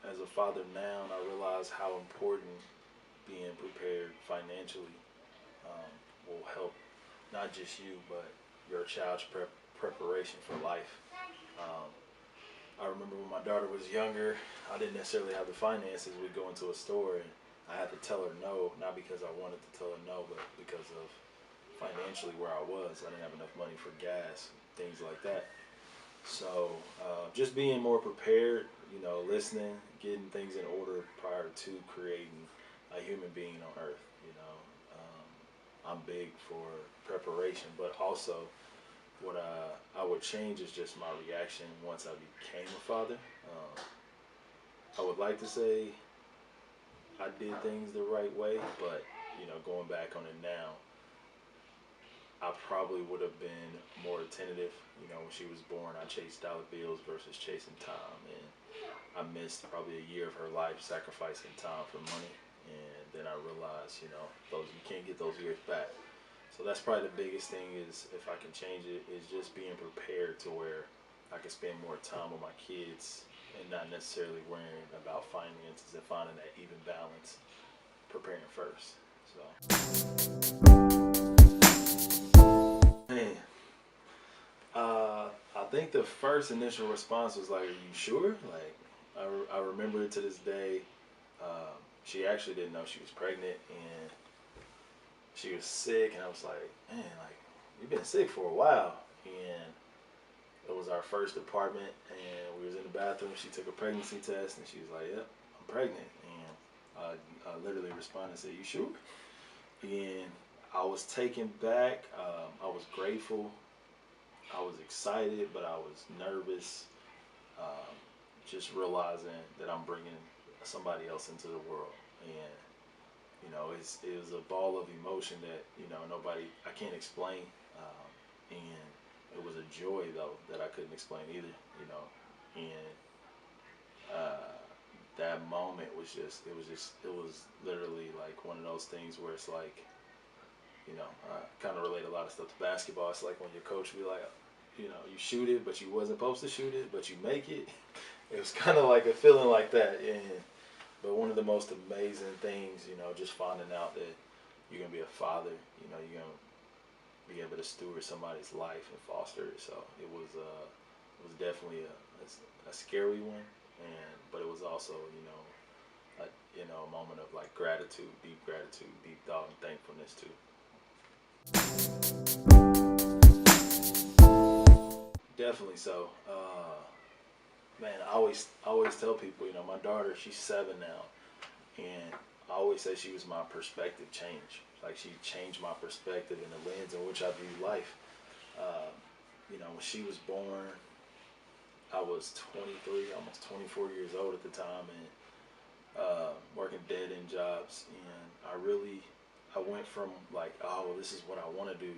as a father now, and I realize how important being prepared financially will help not just you, but your child's preparation for life. Um, I remember when my daughter was younger, I didn't necessarily have the finances. We'd go into a store and I had to tell her no, not because I wanted to tell her no, but because of financially where I was. I didn't have enough money for gas, things like that. So just being more prepared, listening, getting things in order prior to creating a human being on earth. I'm big for preparation, but also what I would change is just my reaction once I became a father. I would like to say I did things the right way, but going back on it now, I probably would have been more attentive. When she was born, I chased dollar bills versus chasing time, and I missed probably a year of her life sacrificing time for money. And then I realized, those you can't get those years back. So that's probably the biggest thing is if I can change it is just being prepared to where I can spend more time with my kids and not necessarily worrying about finances and finding that even balance, preparing first. Man, I think the first initial response was like, "Are you sure?" Like, I remember it to this day. She actually didn't know she was pregnant, and she was sick, and I was like, "Man, like, you've been sick for a while." And it was our first apartment, and we was in the bathroom. She took a pregnancy test, and she was like, "Yep, I'm pregnant." And I literally responded and said, "You sure?" And I was taken back. I was grateful. I was excited, but I was nervous. Um, just realizing that I'm bringing somebody else into the world, and it was a ball of emotion that nobody I can't explain, and it was a joy though that I couldn't explain either, and uh, that moment was it was literally like one of those things where it's like I kind of relate a lot of stuff to basketball. It's like when your coach be like, you shoot it, but you wasn't supposed to shoot it, but you make it. It was kind of like a feeling like that, and but one of the most amazing things, just finding out that you're gonna be a father, you're gonna be able to steward somebody's life and foster it. So it was definitely a scary one, and but it was also a moment of like gratitude, deep thought, and thankfulness too. Definitely so. Man, I always tell people, my daughter, she's 7 now, and I always say she was my perspective change. Like she changed my perspective and the lens in which I view life. Um, when she was born, I was 23, almost 24 years old at the time, and working dead end jobs, and I went from like, oh, this is what I want to do,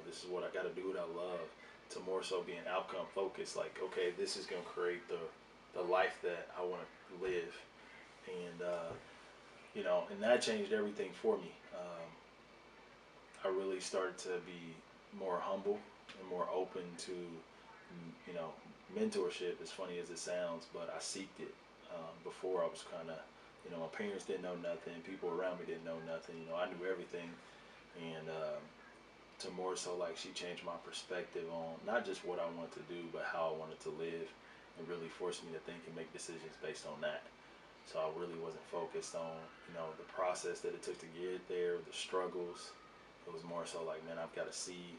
this is what I got to do what I love, to more so being outcome focused. Like, okay, this is gonna create the life that I want to live, and and that changed everything for me. I really started to be more humble and more open to, you know, mentorship. As funny as it sounds, but I seeked it. Before I was kind of, my parents didn't know nothing. People around me didn't know nothing. I knew everything, and to more so like she changed my perspective on not just what I wanted to do, but how I wanted to live, and really forced me to think and make decisions based on that. So I really wasn't focused on, the process that it took to get there, the struggles. It was more so like, man, I've got to see,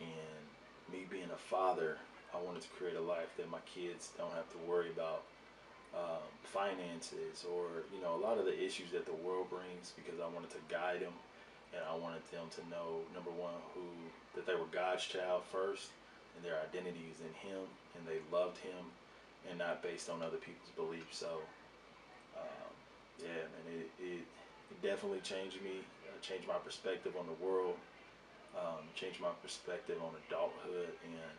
and me being a father, I wanted to create a life that my kids don't have to worry about finances, or a lot of the issues that the world brings, because I wanted to guide them, and I wanted them to know, number one, that they were God's child first, and their identity is in Him, and they loved Him, and not based on other people's beliefs. So um, yeah, man, it definitely changed me, changed my perspective on the world, changed my perspective on adulthood, and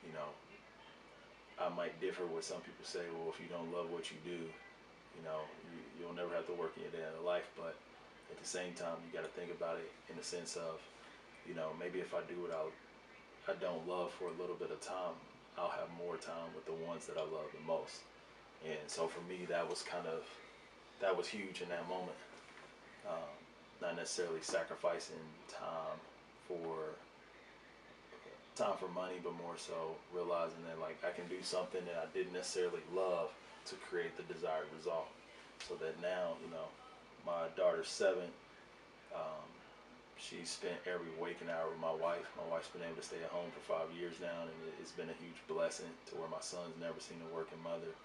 you know, I might differ with some people say, well, if you don't love what you do, you'll never have to work in your day of life. But at the same time, you got to think about it in the sense of, maybe if I do what I don't love for a little bit of time, I'll have more time with the ones that I love the most. And so for me, that was huge in that moment. Not necessarily sacrificing for money, but more so realizing that like I can do something that I didn't necessarily love to create the desired result. So that now, my daughter's 7. Um, she's spent every waking hour with my wife. My wife's been able to stay at home for 5 years now, and it's been a huge blessing to where my son's never seen a working mother.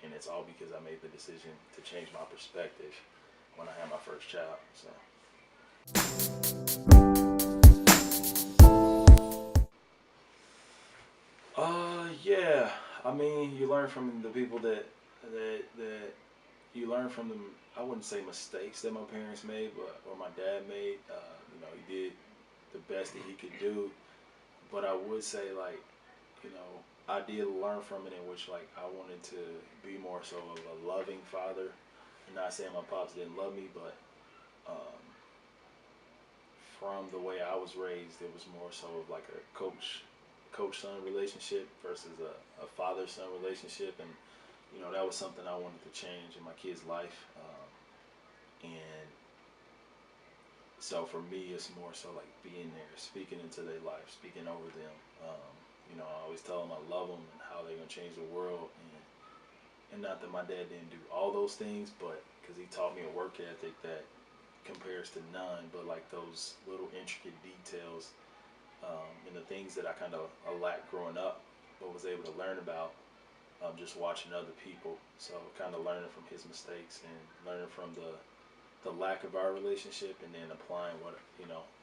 And it's all because I made the decision to change my perspective when I had my first child. So. Yeah. I mean, you learn from the people that you learn from them. I wouldn't say mistakes that my parents made, but or my dad made. He did the best that he could do. But I would say like, I did learn from it in which like I wanted to be more so of a loving father. I'm not saying my pops didn't love me, but um, from the way I was raised, it was more so of like a coach-son relationship versus a father-son relationship, and that was something I wanted to change in my kid's life. And so for me, it's more so like being there, speaking into their life, speaking over them. I always tell them I love them and how they're gonna change the world, and not that my dad didn't do all those things, but because he taught me a work ethic that compares to none, but like those little intricate details, and the things that I kind of lacked growing up, but was able to learn about just watching other people. So kind of learning from his mistakes and learning from the lack of our relationship, and then applying what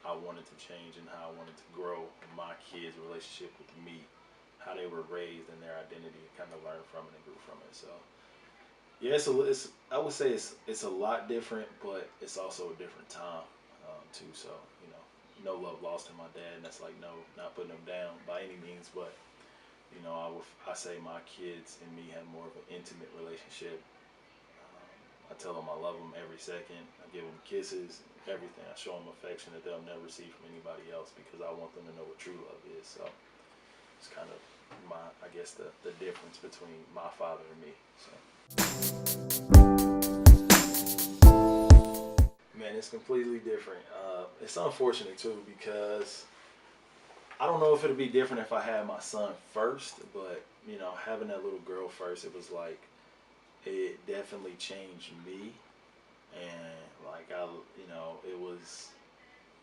I wanted to change and how I wanted to grow my kids' relationship with me, how they were raised and their identity, and kind of learn from it and grew from it. So yeah, I would say it's a lot different, but it's also a different time too. So no love lost to my dad, and that's like no, not putting him down by any means, but I say my kids and me have more of an intimate relationship. I tell them I love them every second. I give them kisses, everything. I show them affection that they'll never see from anybody else because I want them to know what true love is. So it's kind of I guess the difference between my father and me. So. Man, it's completely different. It's unfortunate too because I don't know if it'd be different if I had my son first, but having that little girl first, it was like it definitely changed me, and like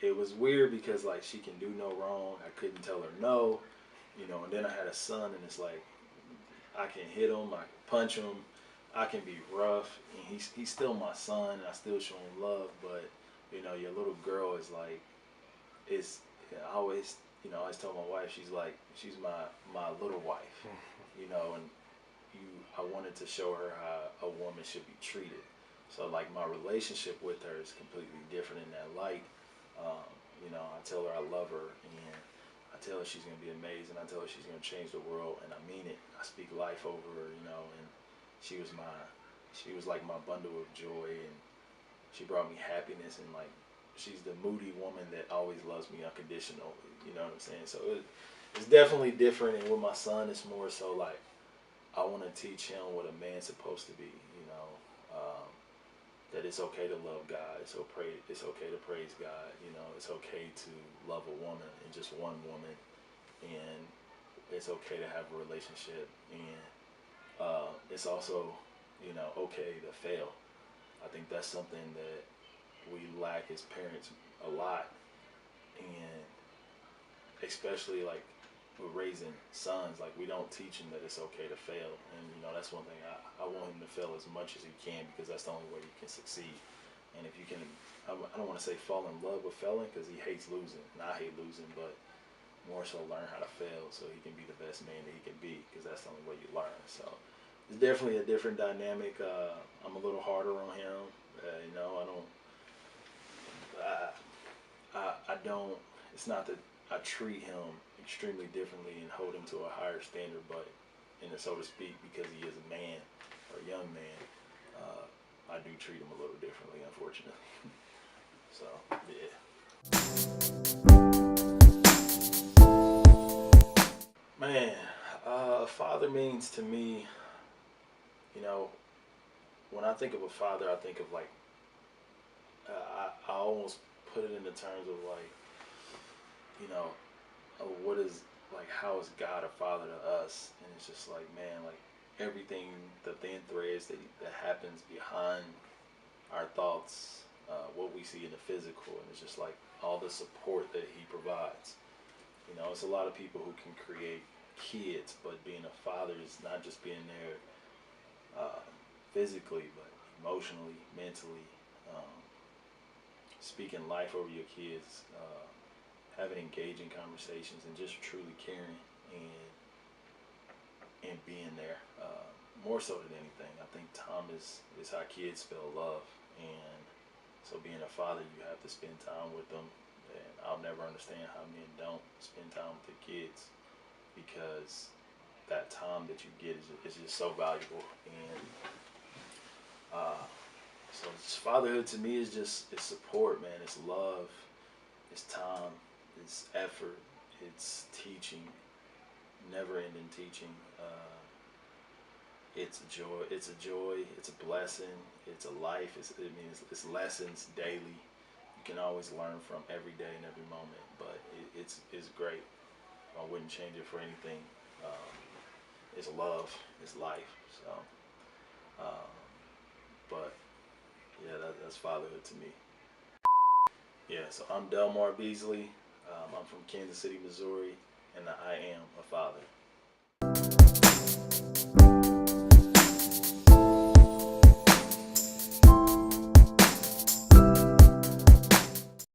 it was weird because like she can do no wrong. I couldn't tell her no, and then I had a son, and it's like I can hit him, I can punch him, I can be rough, and he's still my son, and I still show him love. But your little girl is like, it's I always tell my wife she's my little wife, and I wanted to show her how a woman should be treated. So like my relationship with her is completely different in that light. I tell her I love her, and I tell her she's gonna be amazing. I tell her she's gonna change the world, and I mean it. I speak life over her, and she was like my bundle of joy, and she brought me happiness, and like she's the moody woman that always loves me unconditionally. You know what I'm saying? So it's definitely different, and with my son, it's more so like I want to teach him what a man's supposed to be. That it's okay to love God. It's okay to praise God. It's okay to love a woman and just one woman, and it's okay to have a relationship, and it's also okay to fail. I think that's something that we lack as parents a lot, and especially like with raising sons, like we don't teach him that it's okay to fail, and that's one thing I want him to fail as much as he can, because that's the only way he can succeed. And if you can, I don't want to say fall in love with failing, because he hates losing, and I hate losing, but more so learn how to fail so he can be the best man that he can be, because that's the only way you learn. So it's definitely a different dynamic. I'm a little harder on him. I don't. It's not that I treat him extremely differently and hold him to a higher standard, but so to speak, because he is a man or a young man, I do treat him a little differently, unfortunately. So yeah, man. Father means to me, you know, when I think of a father, I think of like, I almost put it in the terms of like, you know, what is, like, how is God a father to us? And it's just like, man, like everything, the thin threads that happens behind our thoughts, what we see in the physical, and it's just like all the support that he provides. You know, it's a lot of people who can create kids, but being a father is not just being there physically, but emotionally, mentally, um, speaking life over your kids, having engaging conversations, and just truly caring and being there. More so than anything, I think time is how kids spell love, and so being a father, you have to spend time with them. And I'll never understand how men don't spend time with their kids, because that time that you get is just so valuable. And uh, so just fatherhood to me is just, it's support, man. It's love, it's time, it's effort, it's teaching, never-ending teaching. It's a joy. It's a joy. It's a blessing. It's a life. It's lessons daily. You can always learn from every day and every moment. But it's great. I wouldn't change it for anything. Um, it's love. It's life. So, um, but yeah, that's fatherhood to me. Yeah. So I'm Delmar Beasley. I'm from Kansas City, Missouri, and I am a father.